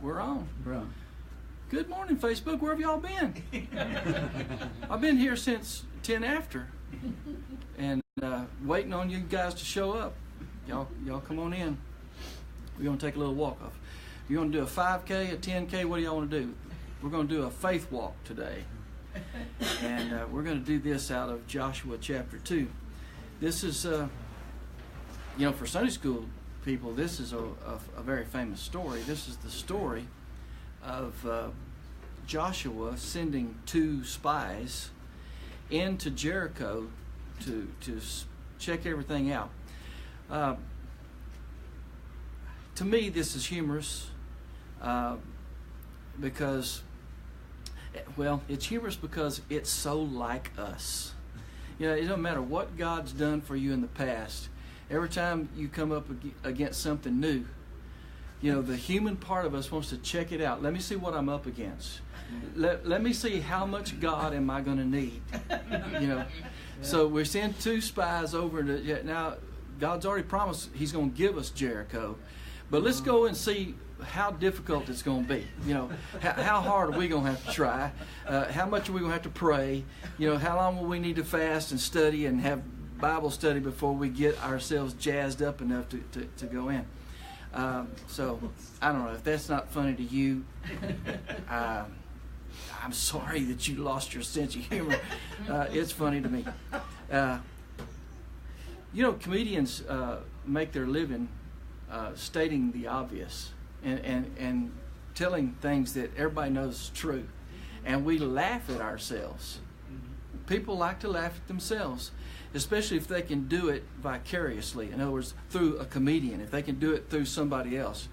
We're on. Bro. Good morning, Facebook. Where have y'all been? I've been here since 10 after, and waiting on you guys to show up. Y'all come on in. We're gonna take a little walk off. You're gonna do a 5K, a 10K. What do y'all want to do? We're gonna do a faith walk today, and we're gonna do this out of Joshua chapter 2. This is, for Sunday school people, this is a very famous story. This is the story of Joshua sending 2 spies into Jericho to check everything out. To me, this is humorous because, well, it's humorous because it's so like us. It doesn't matter what God's done for you in the past. Every time you come up against something new, the human part of us wants to check it out. Let me see what I'm up against. Let me see how much God am I going to need. So we send 2 spies over to, now God's already promised He's going to give us Jericho, but let's go and see how difficult it's going to be. How hard are we going to have to try? How much are we going to have to pray? How long will we need to fast and study and have Bible study before we get ourselves jazzed up enough to go in? So I don't know if that's not funny to you. I'm sorry that you lost your sense of humor. It's funny to me. Comedians make their living stating the obvious and telling things that everybody knows is true, and we laugh at ourselves. People like to laugh at themselves, especially if they can do it vicariously. In other words, through a comedian, if they can do it through somebody else.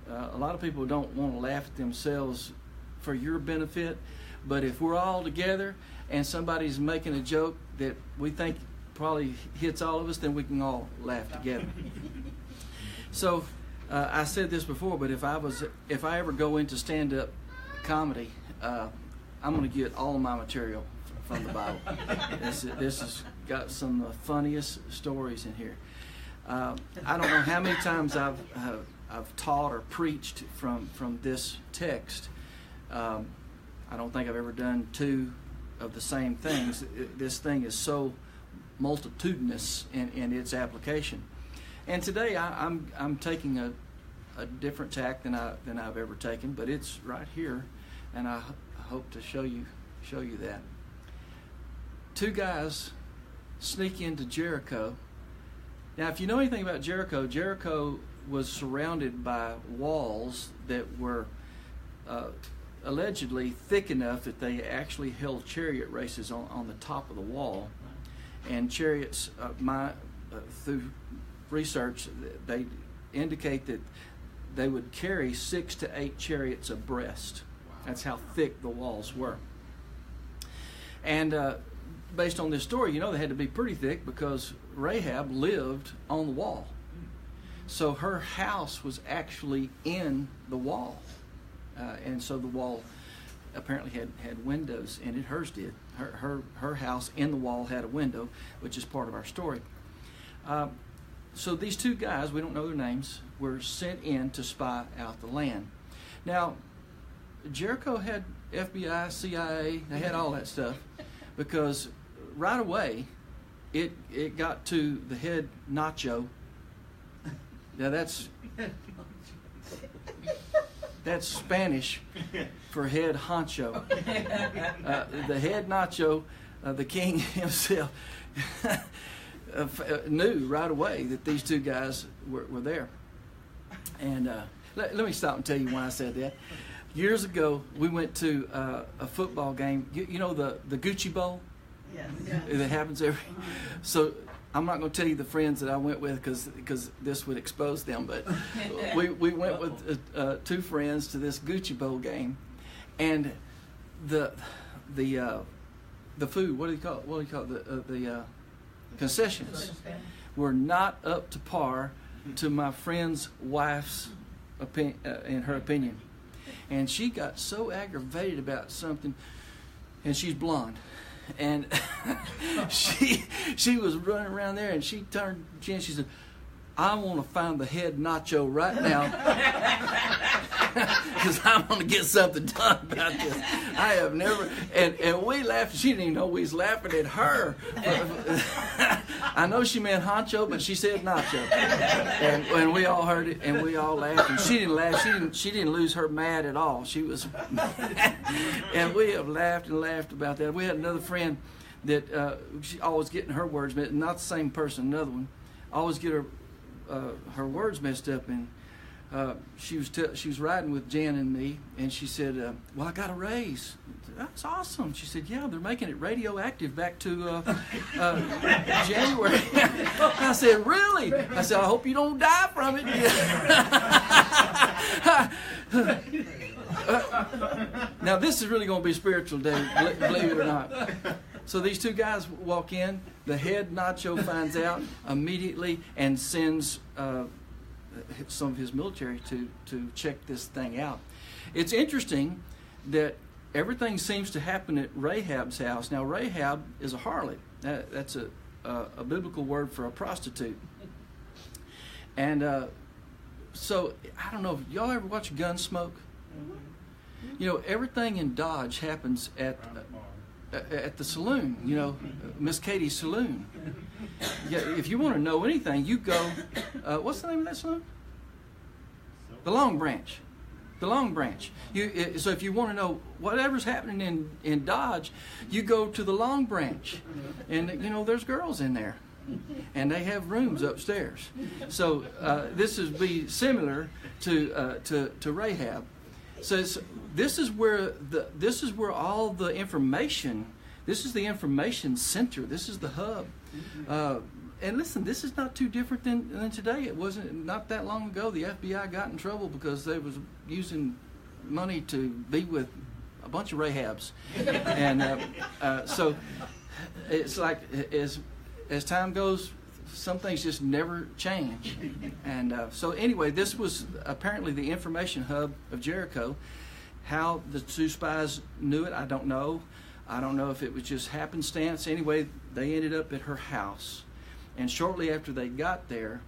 A lot of people don't want to laugh at themselves for your benefit, but if we're all together and somebody's making a joke that we think probably hits all of us, then we can all laugh together. So I said this before, but if I ever go into stand-up comedy, I'm going to get all of my material from the Bible. This has got some of the funniest stories in here. I don't know how many times I've taught or preached from this text. I don't think I've ever done 2 of the same things. This thing is so multitudinous in its application. And today I'm taking a different tack than I've ever taken, but it's right here, and I hope to show you that. 2 guys sneak into Jericho. Now, if you know anything about Jericho, Jericho was surrounded by walls that were allegedly thick enough that they actually held chariot races on the top of the wall. And chariots, through research, they indicate that they would carry 6 to 8 chariots abreast. That's how thick the walls were. And based on this story, they had to be pretty thick because Rahab lived on the wall. So her house was actually in the wall. And so the wall apparently had windows in it. Hers did. Her house in the wall had a window, which is part of our story. So these 2 guys, we don't know their names, were sent in to spy out the land. Now, Jericho had FBI, CIA, they had all that stuff, because right away it got to the head nacho. Now that's Spanish for head honcho. The head nacho, the king himself, knew right away that these 2 guys were there. And let me stop and tell you why I said that. Years ago, we went to a football game. You know the Gucci Bowl? Yes. That happens every... So I'm not going to tell you the friends that I went with because this would expose them. But we went with 2 friends to this Gucci Bowl game, and the food, what do you call it? The concessions were not up to par to my friend's wife's in her opinion. And she got so aggravated about something, and she's blonde. And she was running around there, and she turned to Jen. She said, "I want to find the head nacho right now." because I'm going to get something done about this. I have never, and we laughed. She didn't even know we was laughing at her. I know she meant honcho, but she said nacho, and we all heard it, and we all laughed. And she didn't laugh. She didn't lose her mad at all. She was, and we have laughed and laughed about that. We had another friend that she always getting her words mixed. Not the same person, another one. Always get her words messed up, and she was riding with Jan and me, and she said, "Well, I got a raise." That's awesome. She said, "Yeah, they're making it radioactive back to January." I said, "Really?" I said, "I hope you don't die from it." Now this is really going to be spiritual, Dave, believe it or not. So these two guys walk in. The head Nacho finds out immediately and sends some of his military to check this thing out. It's interesting that everything seems to happen at Rahab's house. Now Rahab is a harlot. That's a biblical word for a prostitute. And so I don't know if y'all ever watch Gunsmoke. You know, everything in Dodge happens at the saloon, you know, Miss Katie's saloon. Yeah, if you want to know anything, you go, what's the name of that saloon? The Long Branch. The Long Branch. So if you want to know whatever's happening in Dodge, you go to the Long Branch. And, you know, there's girls in there. And they have rooms upstairs. So this would be similar to Rahab. So this is where all the information. This is the information center. This is the hub. And listen, this is not too different than today. It wasn't not that long ago. The FBI got in trouble because they was using money to be with a bunch of Rahabs, and so it's like as time goes, some things just never change. And so anyway, this was apparently the information hub of Jericho. How the two spies knew it, I don't know. I don't know if it was just happenstance. Anyway, they ended up at her house. And shortly after they got there,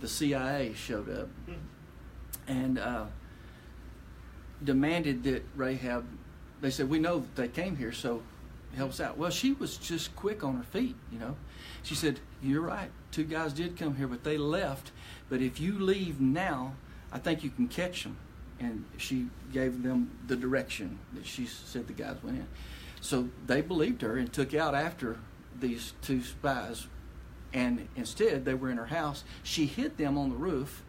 the CIA showed up and demanded that Rahab, they said, "We know that they came here, so help us out." Well, she was just quick on her feet, you know. She said, "You're right. Two guys did come here, but they left. But if you leave now, I think you can catch them." And she gave them the direction that she said the guys went in. So they believed her and took out after these two spies. And instead, they were in her house. She hid them on the roof.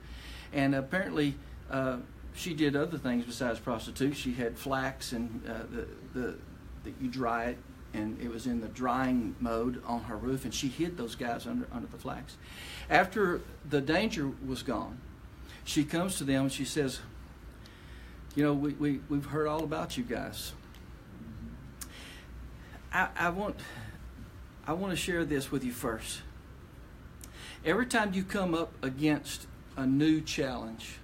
And apparently, she did other things besides prostitute. She had flax and that you dry it. And it was in the drying mode on her roof, and she hid those guys under the flax. After the danger was gone, she comes to them and she says, "You know, we've heard all about you guys. I want to share this with you first. Every time you come up against a new challenge,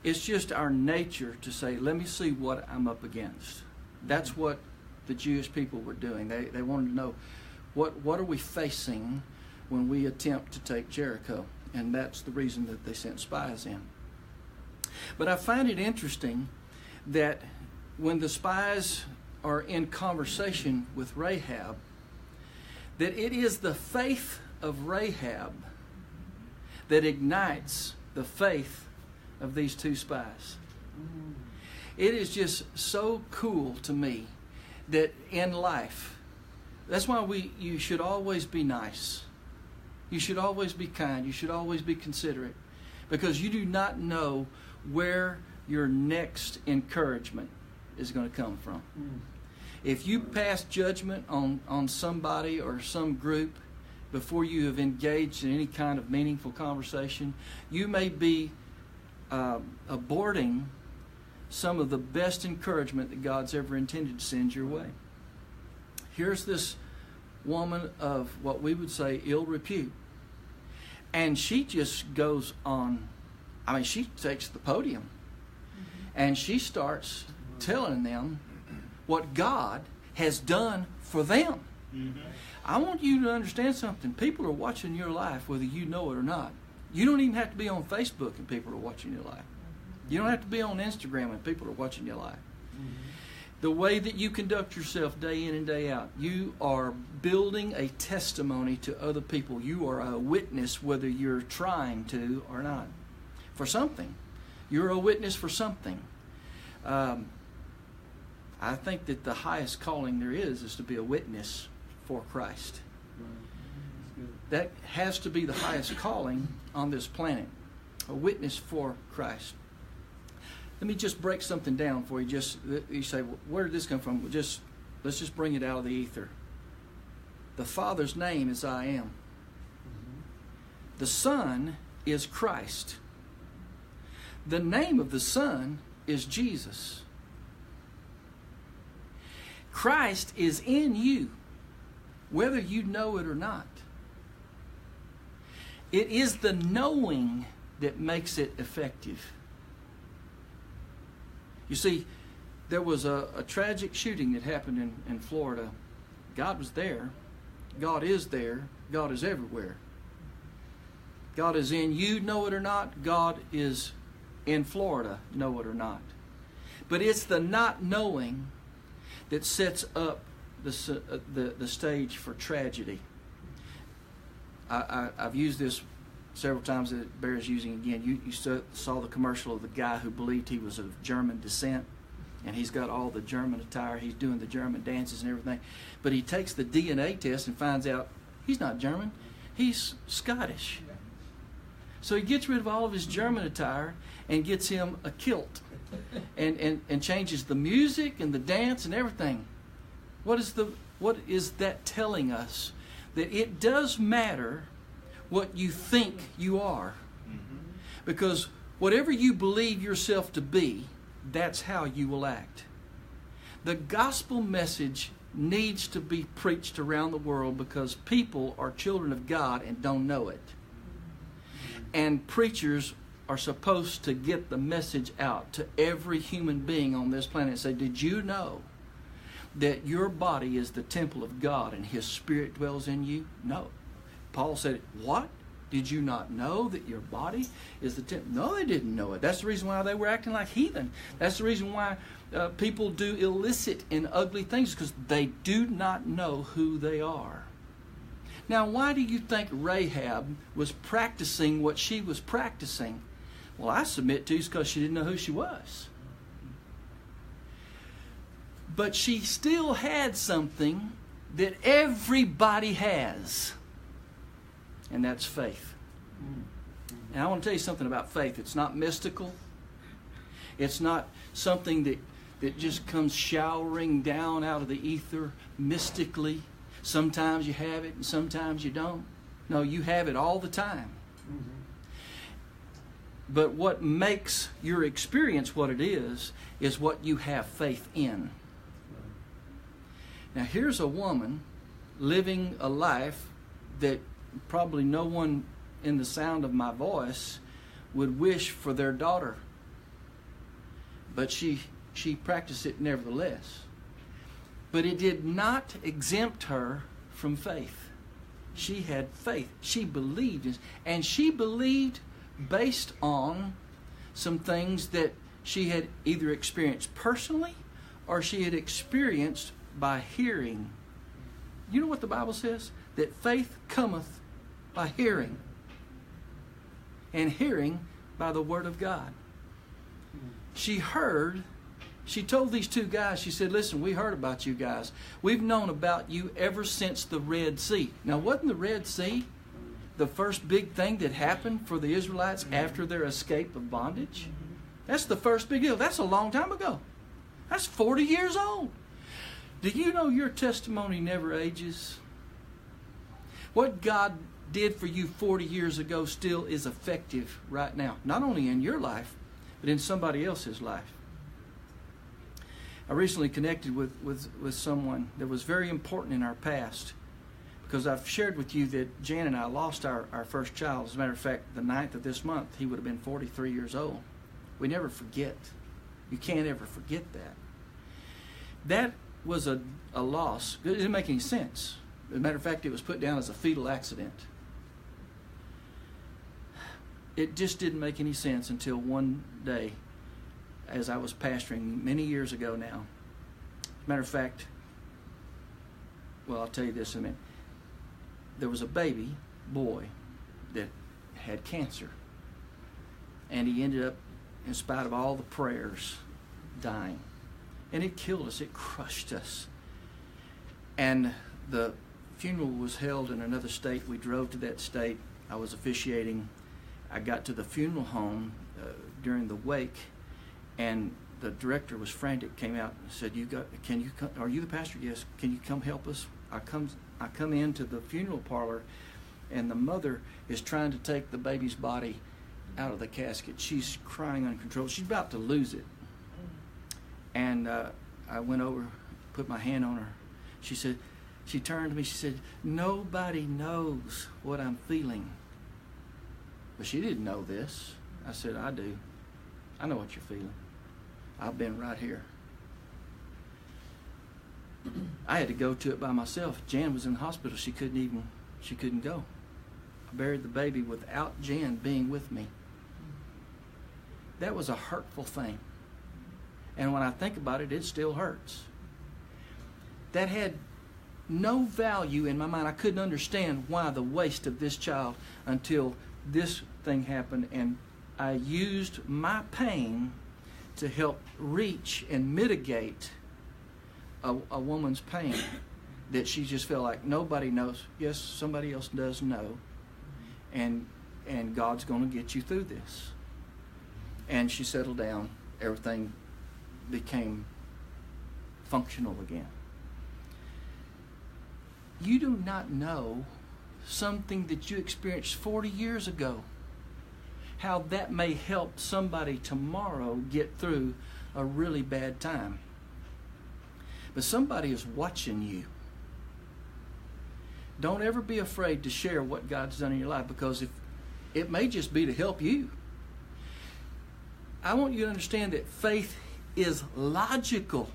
it's just our nature to say, let me see what I'm up against." That's what the Jewish people were doing. They wanted to know what are we facing when we attempt to take Jericho, and that's the reason that they sent spies in. But I find it interesting that when the spies are in conversation with Rahab, that it is the faith of Rahab that ignites the faith of these two spies. It is just so cool to me that in life, that's why you should always be nice. You should always be kind. You should always be considerate, because you do not know where your next encouragement is going to come from. If you pass judgment on somebody or some group before you have engaged in any kind of meaningful conversation, you may be aborting some of the best encouragement that God's ever intended to send your way. Here's this woman of what we would say ill repute, and she just goes on. I mean, she takes the podium and she starts telling them what God has done for them. I want you to understand something. People are watching your life whether you know it or not. You don't even have to be on Facebook and people are watching your life. You don't have to be on Instagram when people are watching your life. Mm-hmm. The way that you conduct yourself day in and day out, you are building a testimony to other people. You are a witness whether you're trying to or not. For something. You're a witness for something. I think that the highest calling there is to be a witness for Christ. That has to be the highest calling on this planet. A witness for Christ. Let me just break something down for you. You say, well, where did this come from? Let's just bring it out of the ether. The Father's name is I Am. The Son is Christ. The name of the Son is Jesus. Christ is in you, whether you know it or not. It is the knowing that makes it effective. You see, there was a tragic shooting that happened in Florida. God was there. God is there. God is everywhere. God is in you, know it or not. God is in Florida, know it or not. But it's the not knowing that sets up the stage for tragedy. I've used this several times. It bears using again. You saw the commercial of the guy who believed he was of German descent, and he's got all the German attire. He's doing the German dances and everything. But he takes the DNA test and finds out he's not German. He's Scottish. So he gets rid of all of his German attire and gets him a kilt and changes the music and the dance and everything. What is that telling us? That it does matter what you think you are. Because whatever you believe yourself to be, that's how you will act. The gospel message needs to be preached around the world because people are children of God and don't know it. And preachers are supposed to get the message out to every human being on this planet and say, did you know that your body is the temple of God and His Spirit dwells in you? No. Paul said, what? Did you not know that your body is the temple? No, they didn't know it. That's the reason why they were acting like heathen. That's the reason why people do illicit and ugly things, because they do not know who they are. Now, why do you think Rahab was practicing what she was practicing? Well, I submit to you it's because she didn't know who she was. But she still had something that everybody has. And that's faith. And I want to tell you something about faith. It's not mystical. It's not something that just comes showering down out of the ether mystically. Sometimes you have it and sometimes you don't. No, you have it all the time. But what makes your experience what it is what you have faith in. Now here's a woman living a life that probably no one in the sound of my voice would wish for their daughter. But she practiced it nevertheless. But it did not exempt her from faith. She had faith. She believed. And she believed based on some things that she had either experienced personally or she had experienced by hearing. You know what the Bible says? That faith cometh by hearing. And hearing by the Word of God. She heard. She told these two guys, she said, listen, we heard about you guys. We've known about you ever since the Red Sea. Now, wasn't the Red Sea the first big thing that happened for the Israelites after their escape of bondage? That's the first big deal. That's a long time ago. That's 40 years old. Do you know your testimony never ages? What God did for you 40 years ago still is effective right now. Not only in your life, but in somebody else's life. I recently connected with someone that was very important in our past, because I've shared with you that Jan and I lost our first child. As a matter of fact, the 9th of this month, he would have been 43 years old. We never forget. You can't ever forget that. That was a loss. It didn't make any sense. As a matter of fact, it was put down as a fetal accident. It just didn't make any sense until one day as I was pastoring many years ago now. As a matter of fact, well, I'll tell you this in a minute. There was a baby boy that had cancer, and he ended up, in spite of all the prayers, dying. And it killed us. It crushed us. And the funeral was held in another state. We drove to that state. I was officiating. I got to the funeral home during the wake, and the director was frantic. Came out and said, "Can you come? Are you the pastor?" "Yes." "Can you come help us?" I come into the funeral parlor, and the mother is trying to take the baby's body out of the casket. She's crying uncontrollably. She's about to lose it. And I went over, put my hand on her. She turned to me, she said, "Nobody knows what I'm feeling." But she didn't know this. I said, "I do. I know what you're feeling. I've been right here." I had to go to it by myself. Jan was in the hospital. She couldn't go. I buried the baby without Jan being with me. That was a hurtful thing. And when I think about it, it still hurts. That had no value in my mind. I couldn't understand why the waste of this child until this thing happened, and I used my pain to help reach and mitigate a woman's pain that she just felt like nobody knows. Yes, somebody else does know, and God's going to get you through this. And she settled down. Everything became functional again. You do not know something that you experienced 40 years ago, how that may help somebody tomorrow get through a really bad time. But somebody is watching you. Don't ever be afraid to share what God's done in your life, because if it may just be to help you. I want you to understand that faith is logical.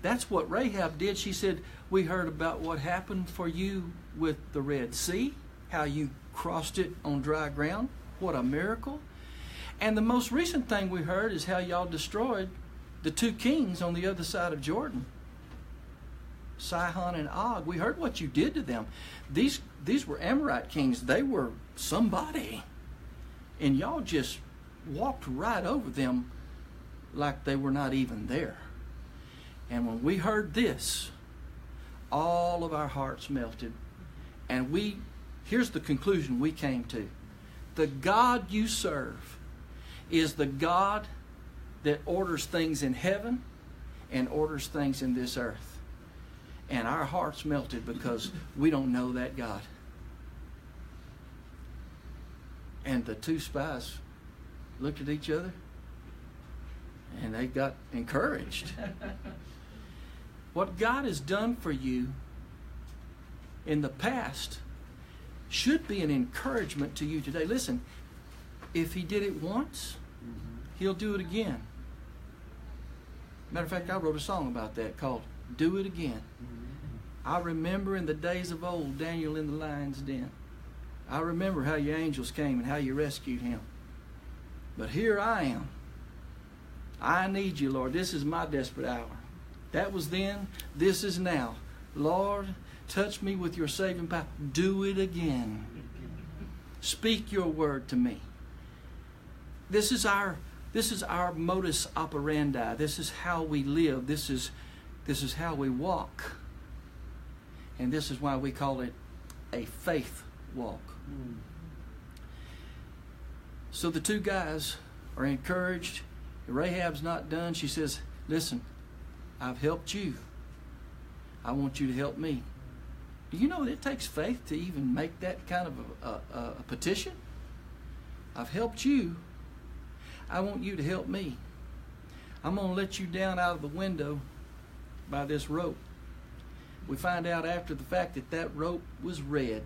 That's what Rahab did. She said, "We heard about what happened for you with the Red Sea, how you crossed it on dry ground. What a miracle. And the most recent thing we heard is how y'all destroyed the two kings on the other side of Jordan, Sihon and Og. We heard what you did to them. These were Amorite kings. They were somebody. And y'all just walked right over them like they were not even there." And when we heard this, all of our hearts melted. And here's the conclusion we came to. The God you serve is the God that orders things in heaven and orders things in this earth. And our hearts melted because we don't know that God. And the two spies looked at each other and they got encouraged. What God has done for you in the past should be an encouragement to you today. Listen, if He did it once, He'll do it again. Matter of fact, I wrote a song about that called "Do It Again." I remember in the days of old, Daniel in the lion's den. I remember how your angels came and how you rescued him. But here I am. I need you, Lord. This is my desperate hour. That was then. This is now. Lord, touch me with your saving power. Do it again. Speak your word to me. This is our modus operandi. This is how we live. This is how we walk. And this is why we call it a faith walk. So the two guys are encouraged. Rahab's not done. She says, "Listen, I've helped you. I want you to help me." Do you know it takes faith to even make that kind of a petition? I've helped you. I want you to help me. I'm going to let you down out of the window by this rope. We find out after the fact that rope was red.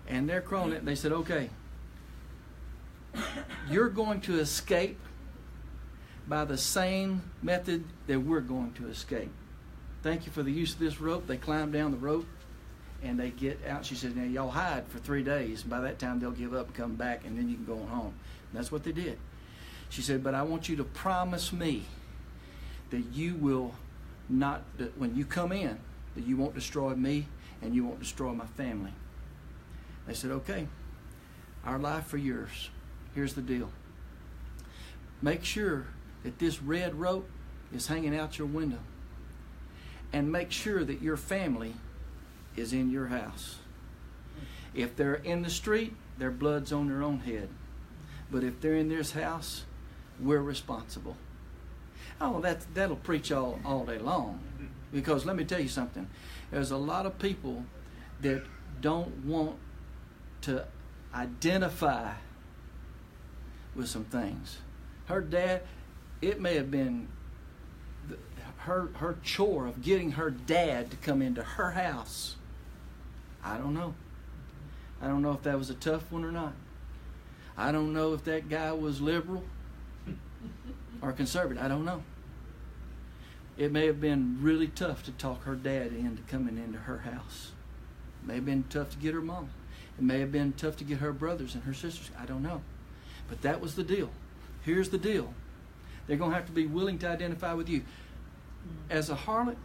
And they're crawling it, and they said, "Okay, you're going to escape by the same method that we're going to escape. Thank you for the use of this rope." They climb down the rope and they get out. She said, "Now y'all hide for 3 days. By that time they'll give up and come back, and then you can go on home." And that's what they did. She said, but I want you to promise me that you will not, that when you come in, that you won't destroy me and you won't destroy my family. They said, okay, our life for yours. Here's the deal. Make sure that this red rope is hanging out your window. And make sure that your family is in your house. If they're in the street, their blood's on their own head. But if they're in this house, we're responsible. Oh, that'll preach all day long. Because let me tell you something. There's a lot of people that don't want to identify with some things. Her dad, it may have been her chore of getting her dad to come into her house. I don't know. I don't know if that was a tough one or not. I don't know if that guy was liberal or conservative. I don't know. It may have been really tough to talk her dad into coming into her house. It may have been tough to get her mom. It may have been tough to get her brothers and her sisters. I don't know. But that was the deal. Here's the deal. They're going to have to be willing to identify with you. As a harlot?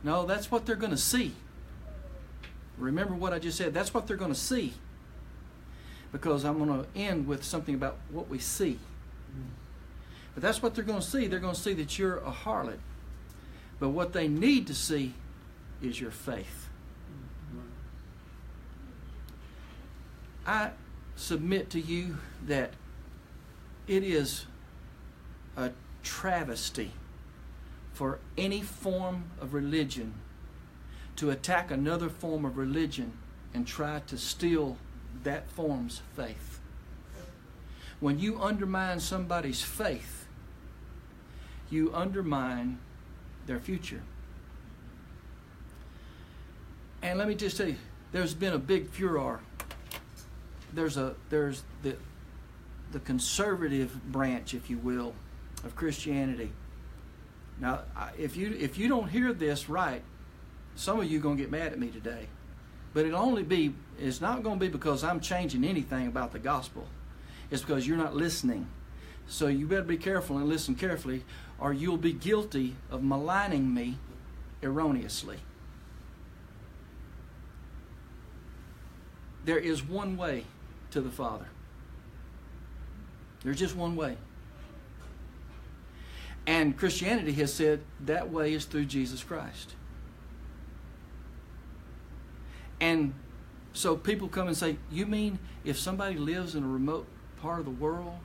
No, that's what they're going to see. Remember what I just said. That's what they're going to see. Because I'm going to end with something about what we see. But that's what they're going to see. They're going to see that you're a harlot. But what they need to see is your faith. I submit to you that it is a travesty for any form of religion to attack another form of religion and try to steal that form's faith. When you undermine somebody's faith, you undermine their future. And let me just tell you, there's been a big furor. There's the conservative branch, if you will, of Christianity. Now, if you don't hear this right, some of you are going to get mad at me today. But it's not going to be because I'm changing anything about the gospel. It's because you're not listening. So you better be careful and listen carefully, or you'll be guilty of maligning me erroneously. There is one way to the Father. There's just one way. And Christianity has said that way is through Jesus Christ. And so people come and say, you mean if somebody lives in a remote part of the world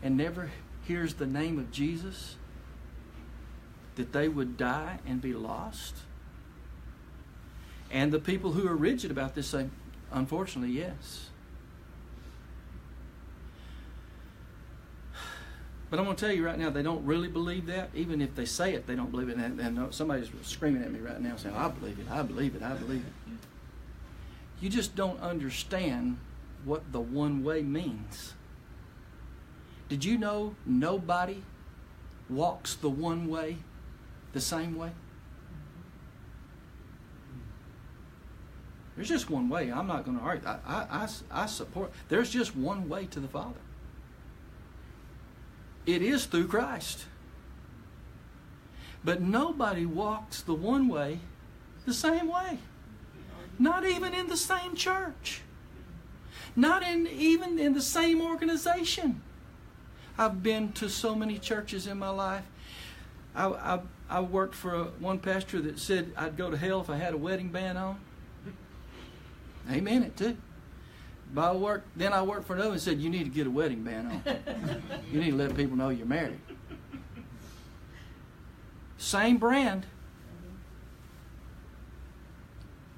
and never hears the name of Jesus, that they would die and be lost? And the people who are rigid about this say, unfortunately, yes. But I'm going to tell you right now, they don't really believe that. Even if they say it, they don't believe it. And somebody's screaming at me right now saying, I believe it, I believe it, I believe it. You just don't understand what the one way means. Did you know nobody walks the one way the same way? There's just one way. I'm not going to argue. I support. There's just one way to the Father. It is through Christ. But nobody walks the one way the same way. Not even in the same church. Not even in the same organization. I've been to so many churches in my life. I worked for one pastor that said I'd go to hell if I had a wedding band on. Amen it too. But then I worked for another and said, you need to get a wedding band on. You need to let people know you're married. Same brand.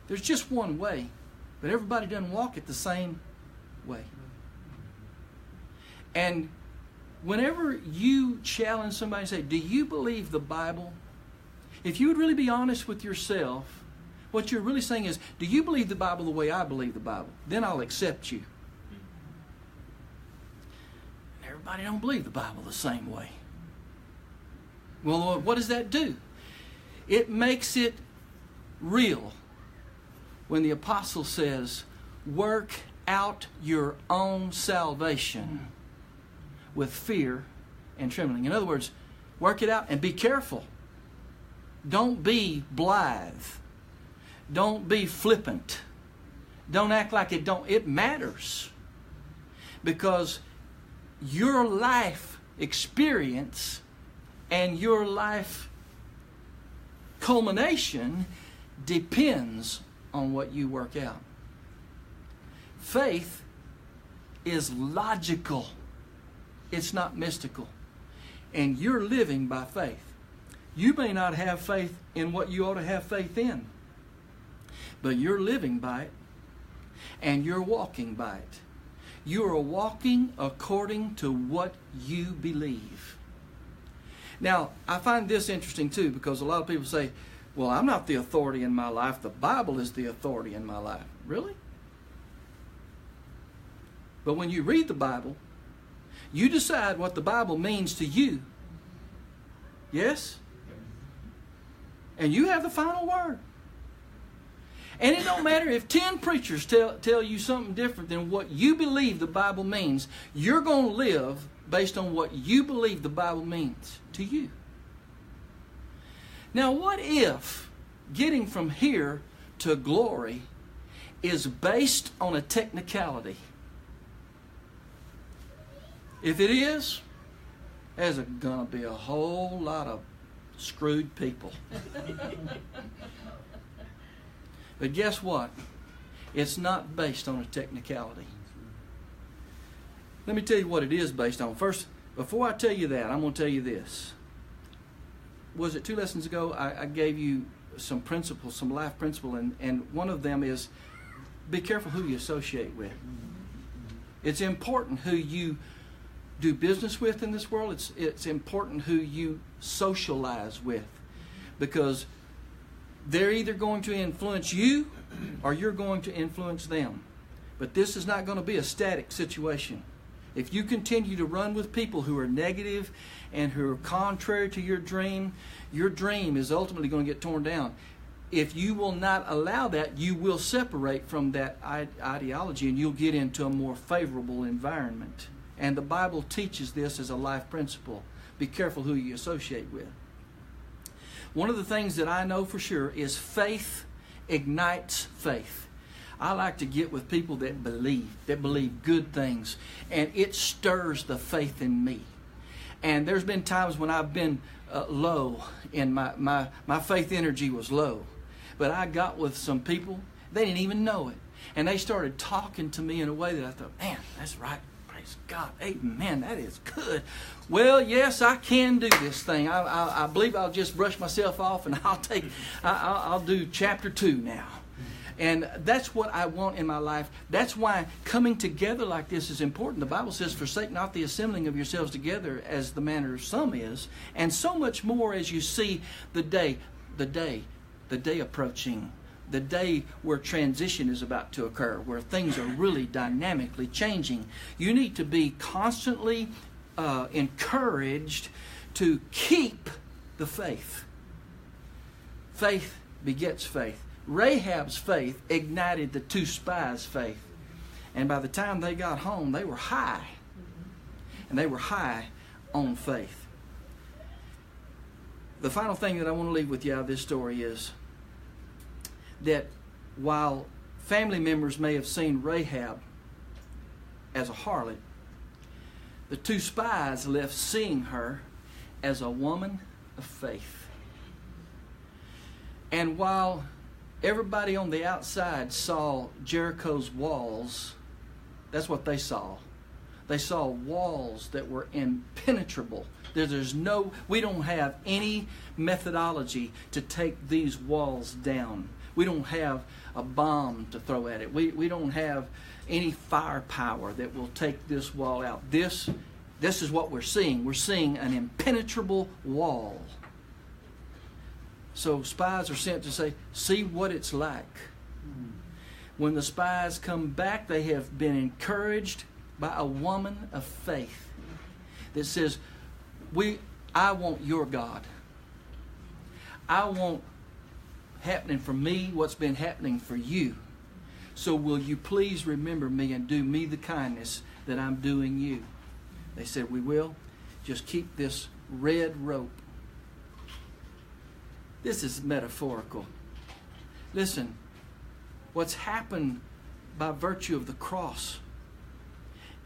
There's just one way, but everybody doesn't walk it the same way. And whenever you challenge somebody and say, do you believe the Bible? If you would really be honest with yourself, what you're really saying is, do you believe the Bible the way I believe the Bible? Then I'll accept you. And everybody don't believe the Bible the same way. Well, what does that do? It makes it real. When the apostle says, work out your own salvation with fear and trembling. In other words, work it out and be careful. Don't be blithe. Don't be flippant. Don't act like it matters. Because your life experience and your life culmination depends on what you work out. Faith is logical. It's not mystical. And you're living by faith. You may not have faith in what you ought to have faith in, but you're living by it and you're walking by it. You are walking according to what you believe. Now, I find this interesting too, because a lot of people say, well, I'm not the authority in my life. The Bible is the authority in my life. Really? But when you read the Bible, you decide what the Bible means to you. Yes? And you have the final word. And it don't matter if 10 preachers tell you something different than what you believe the Bible means. You're going to live based on what you believe the Bible means to you. Now, what if getting from here to glory is based on a technicality? If it is, there's going to be a whole lot of screwed people. But guess what? It's not based on a technicality. Let me tell you what it is based on. First, before I tell you that, I'm going to tell you this. Was it 2 lessons ago? I gave you some principles, some life principle, and one of them is be careful who you associate with. It's important who you do business with in this world. It's important who you socialize with, because they're either going to influence you or you're going to influence them. But this is not going to be a static situation. If you continue to run with people who are negative and who are contrary to your dream is ultimately going to get torn down. If you will not allow that, you will separate from that ideology and you'll get into a more favorable environment. And the Bible teaches this as a life principle. Be careful who you associate with. One of the things that I know for sure is faith ignites faith. I like to get with people that believe good things, and it stirs the faith in me. And there's been times when I've been low, and my faith energy was low. But I got with some people, they didn't even know it. And they started talking to me in a way that I thought, man, that's right. Praise God. Amen. That is good. Well, yes, I can do this thing. I believe I'll just brush myself off and I'll do chapter 2 now. And that's what I want in my life. That's why coming together like this is important. The Bible says, forsake not the assembling of yourselves together as the manner of some is. And so much more as you see the day approaching. The day where transition is about to occur, where things are really dynamically changing. You need to be constantly encouraged to keep the faith. Faith begets faith. Rahab's faith ignited the 2 spies' faith. And by the time they got home, they were high. And they were high on faith. The final thing that I want to leave with you out of this story is that while family members may have seen Rahab as a harlot, the 2 spies left seeing her as a woman of faith. And while everybody on the outside saw Jericho's walls, that's what they saw. They saw walls that were impenetrable. We don't have any methodology to take these walls down. We don't have a bomb to throw at it. We don't have any firepower that will take this wall out. This is what we're seeing. We're seeing an impenetrable wall. So spies are sent to say, see what it's like. When the spies come back, they have been encouraged by a woman of faith that says, I want your God. I want happening for me what's been happening for you. So will you please remember me and do me the kindness that I'm doing you? They said, we will. Just keep this red rope. This is metaphorical. Listen, what's happened by virtue of the cross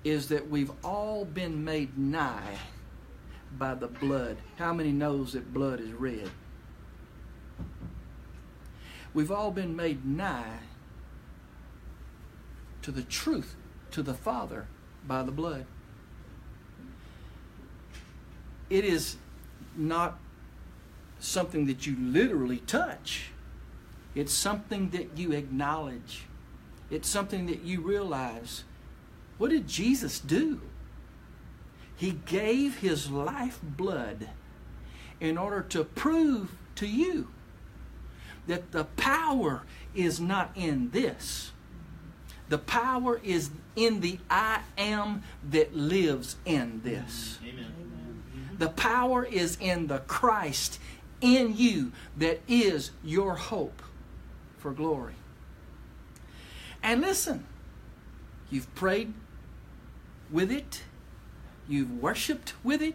is that we've all been made nigh by the blood. How many knows that blood is red? We've all been made nigh to the truth, to the Father, by the blood. It is not something that you literally touch. It's something that you acknowledge. It's something that you realize. What did Jesus do? He gave His lifeblood in order to prove to you that the power is not in this. The power is in the I am that lives in this. Amen. The power is in the Christ in you that is your hope for glory. And listen, you've prayed with it. You've worshiped with it.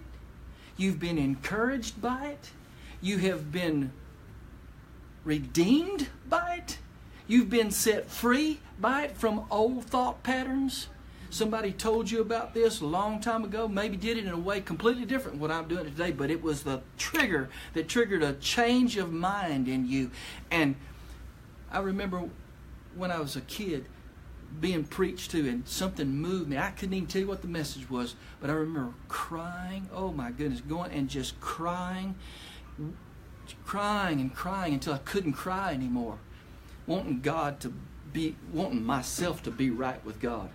You've been encouraged by it. You have been redeemed by it. You've been set free by it from old thought patterns. Somebody told you about this a long time ago, maybe did it in a way completely different than what I'm doing today, but it was the trigger that triggered a change of mind in you. And I remember when I was a kid being preached to and something moved me. I couldn't even tell you what the message was, but I remember crying, oh my goodness, going and just crying and crying until I couldn't cry anymore. Wanting myself to be right with God.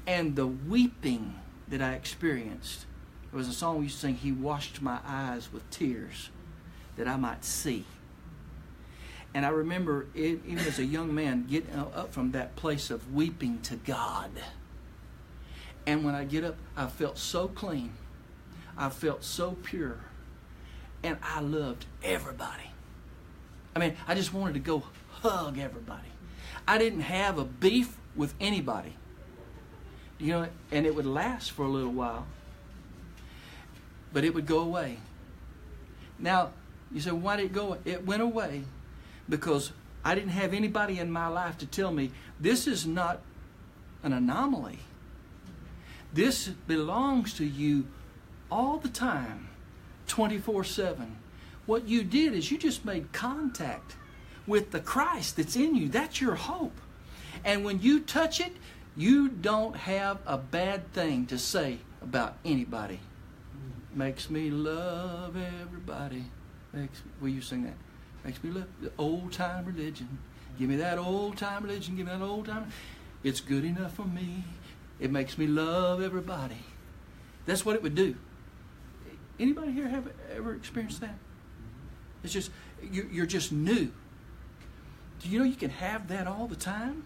And the weeping that I experienced, there was a song we used to sing, He washed my eyes with tears that I might see. And I remember, even as a young man, getting up from that place of weeping to God. And when I get up, I felt so clean. I felt so pure. And I loved everybody. I mean, I just wanted to go hug everybody. I didn't have a beef with anybody. You know, and it would last for a little while. But it would go away. Now, you say, why did it go away? It went away because I didn't have anybody in my life to tell me, this is not an anomaly. This belongs to you all the time, 24/7. What you did is you just made contact with the Christ that's in you. That's your hope. And when you touch it, you don't have a bad thing to say about anybody. Makes me love everybody. Will you sing that? Makes me love the old time religion. Give me that old time religion. Give me that old time. It's good enough for me. It makes me love everybody. That's what it would do. Anybody here have ever experienced that? It's just, you're just new. Do you know you can have that all the time?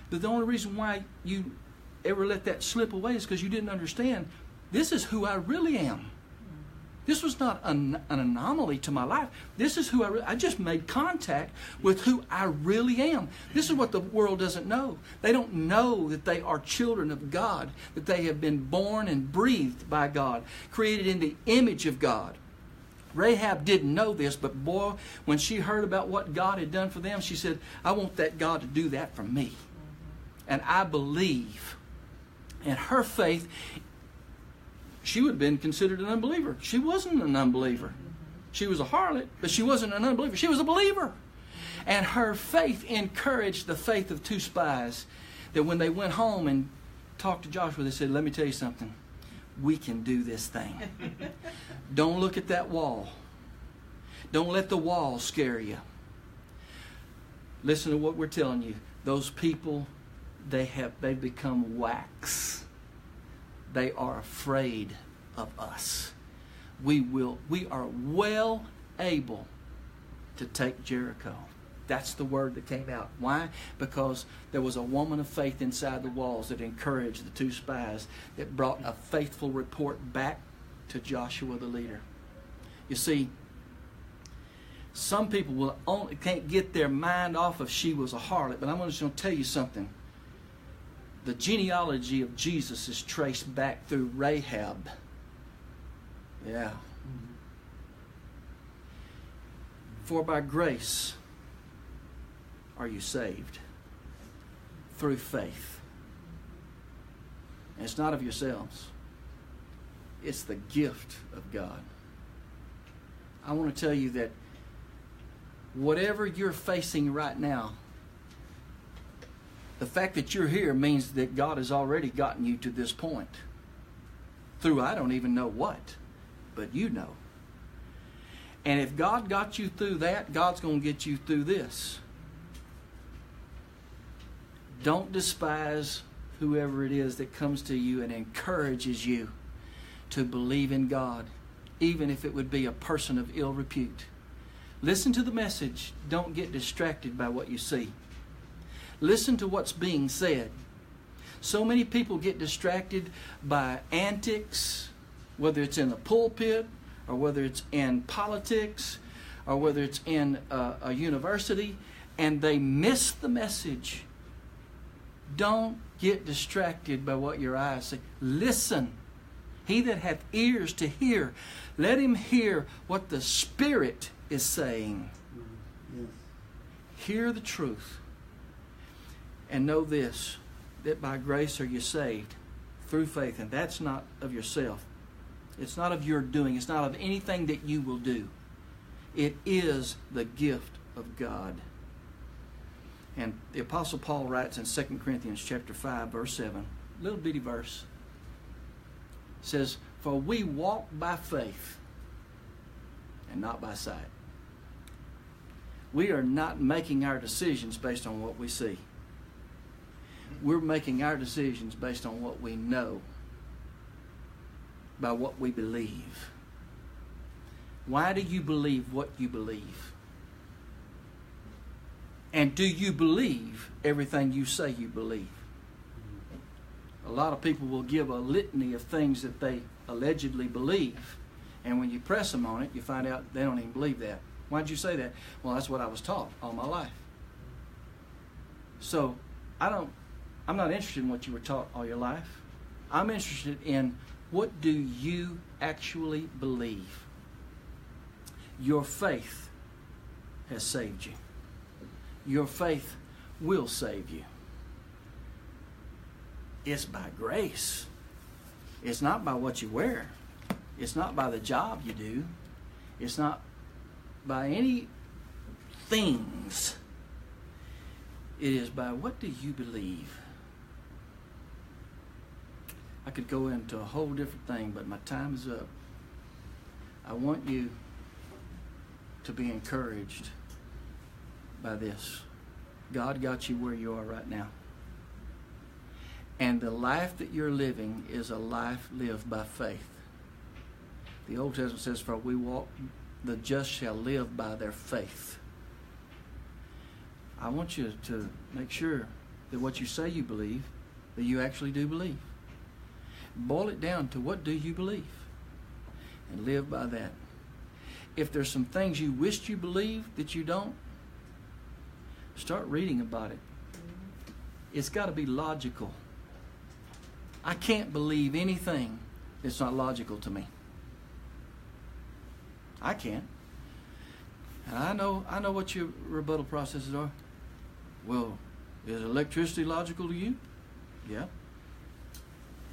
But the only reason why you ever let that slip away is because you didn't understand, this is who I really am. This was not an anomaly to my life. This is who I just made contact with who I really am. This is what the world doesn't know. They don't know that they are children of God, that they have been born and breathed by God, created in the image of God. Rahab didn't know this, but boy, when she heard about what God had done for them, she said, I want that God to do that for me. And I believe. And her faith, she would have been considered an unbeliever. She wasn't an unbeliever. She was a harlot, but she wasn't an unbeliever. She was a believer. And her faith encouraged the faith of two spies that when they went home and talked to Joshua, they said, let me tell you something. We can do this thing. Don't look at that wall. Don't let the wall scare you. Listen to what we're telling you. Those people, they've become wax. They are afraid of us. We are well able to take Jericho. That's the word that came out. Why? Because there was a woman of faith inside the walls that encouraged the two spies, that brought a faithful report back to Joshua the leader. You see, some people can't get their mind off of she was a harlot, but I'm just going to tell you something. the genealogy of Jesus is traced back through Rahab. Yeah. For by grace are you saved through faith. And it's not of yourselves. It's the gift of God. I want to tell you that whatever you're facing right now, the fact that you're here means that God has already gotten you to this point. Through I don't even know what, but you know. And if God got you through that, God's going to get you through this. Don't despise whoever it is that comes to you and encourages you to believe in God, even if it would be a person of ill repute. Listen to the message. Don't get distracted by what you see. Listen to what's being said. So many people get distracted by antics, whether it's in the pulpit or whether it's in politics or whether it's in a university, and they miss the message. Don't get distracted by what your eyes see. Listen. He that hath ears to hear, let him hear what the Spirit is saying. Yes. Hear the truth. And know this, that by grace are you saved through faith. And that's not of yourself. It's not of your doing. It's not of anything that you will do. It is the gift of God. And the Apostle Paul writes in 2 Corinthians chapter 5, verse 7, little bitty verse. Says, for we walk by faith and not by sight. We are not making our decisions based on what we see. We're making our decisions based on what we know, by what we believe. Why do you believe what you believe? And do you believe everything you say you believe? A lot of people will give a litany of things that they allegedly believe. And when you press them on it, you find out they don't even believe that. Why'd you say that? Well, that's what I was taught all my life. So, I'm not interested in what you were taught all your life. I'm interested in what do you actually believe. Your faith has saved you. Your faith will save you. It's by grace. It's not by what you wear. It's not by the job you do. It's not by any things. It is by what do you believe. I could go into a whole different thing, but my time is up. I want you to be encouraged by this. God got you where you are right now. And the life that you're living is a life lived by faith. The Old Testament says, for the just shall live by their faith. I want you to make sure that what you say you believe, that you actually do believe. Boil it down to what do you believe? And live by that. If there's some things you wished you believed that you don't, start reading about it. It's got to be logical. I can't believe anything that's not logical to me. I can't. And I know what your rebuttal processes are. Well, is electricity logical to you? Yeah.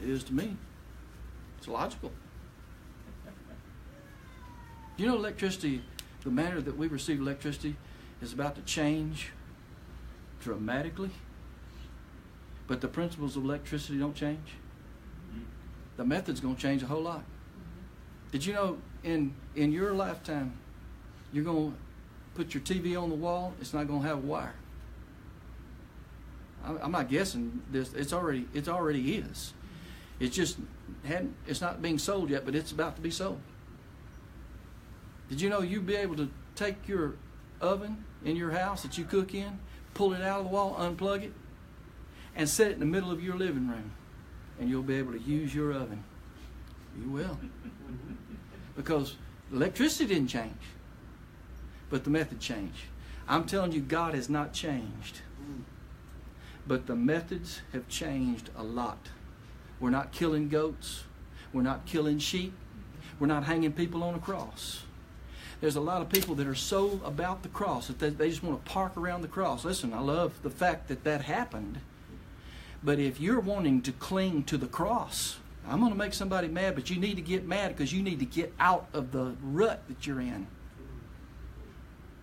It is to me. It's logical. You know, electricity, the manner that we receive electricity is about to change dramatically. But the principles of electricity don't change. The method's going to change a whole lot. Did you know in your lifetime, you're going to put your TV on the wall, it's not going to have a wire. I'm not guessing this. It already is. It's not being sold yet, but it's about to be sold. Did you know you'd be able to take your oven in your house that you cook in, pull it out of the wall, unplug it, and set it in the middle of your living room, and you'll be able to use your oven. You will. Because electricity didn't change, but the method changed. I'm telling you, God has not changed. But the methods have changed a lot. We're not killing goats. We're not killing sheep. We're not hanging people on a cross. There's a lot of people that are so about the cross that they just want to park around the cross. Listen, I love the fact that that happened. But if you're wanting to cling to the cross, I'm going to make somebody mad, but you need to get mad because you need to get out of the rut that you're in.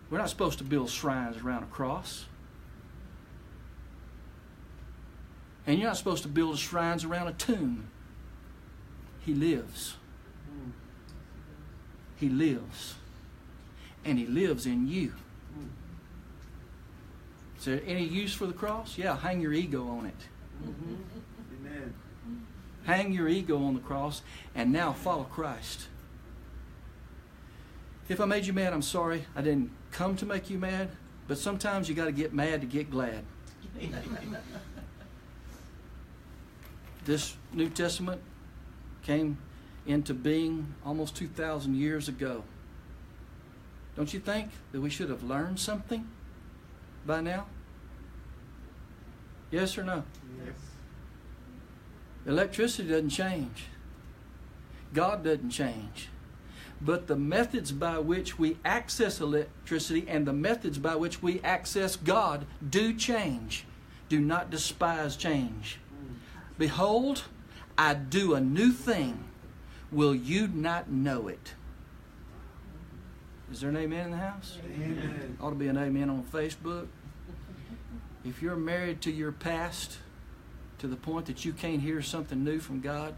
We're not supposed to build shrines around a cross. And you're not supposed to build shrines around a tomb. He lives. He lives. And He lives in you. Is there any use for the cross? Yeah, hang your ego on it. Amen. Hang your ego on the cross and now follow Christ. If I made you mad, I'm sorry. I didn't come to make you mad, but sometimes you got to get mad to get glad. This New Testament came into being almost 2,000 years ago. Don't you think that we should have learned something by now? Yes or no? Yes. Electricity doesn't change. God doesn't change. But the methods by which we access electricity and the methods by which we access God do change. Do not despise change. Behold, I do a new thing. Will you not know it? Is there an amen in the house? Amen. Ought to be an amen on Facebook. If you're married to your past to the point that you can't hear something new from God,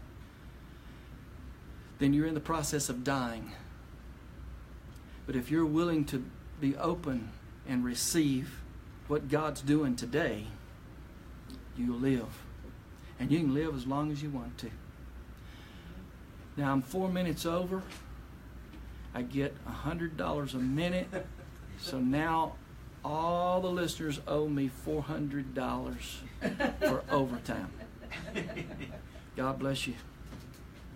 then you're in the process of dying. But if you're willing to be open and receive what God's doing today, you'll live. And you can live as long as you want to. Now I'm 4 minutes over. I get $100 a minute. So now all the listeners owe me $400 for overtime. God bless you.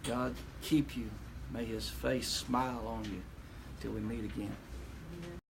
God keep you. May His face smile on you till we meet again.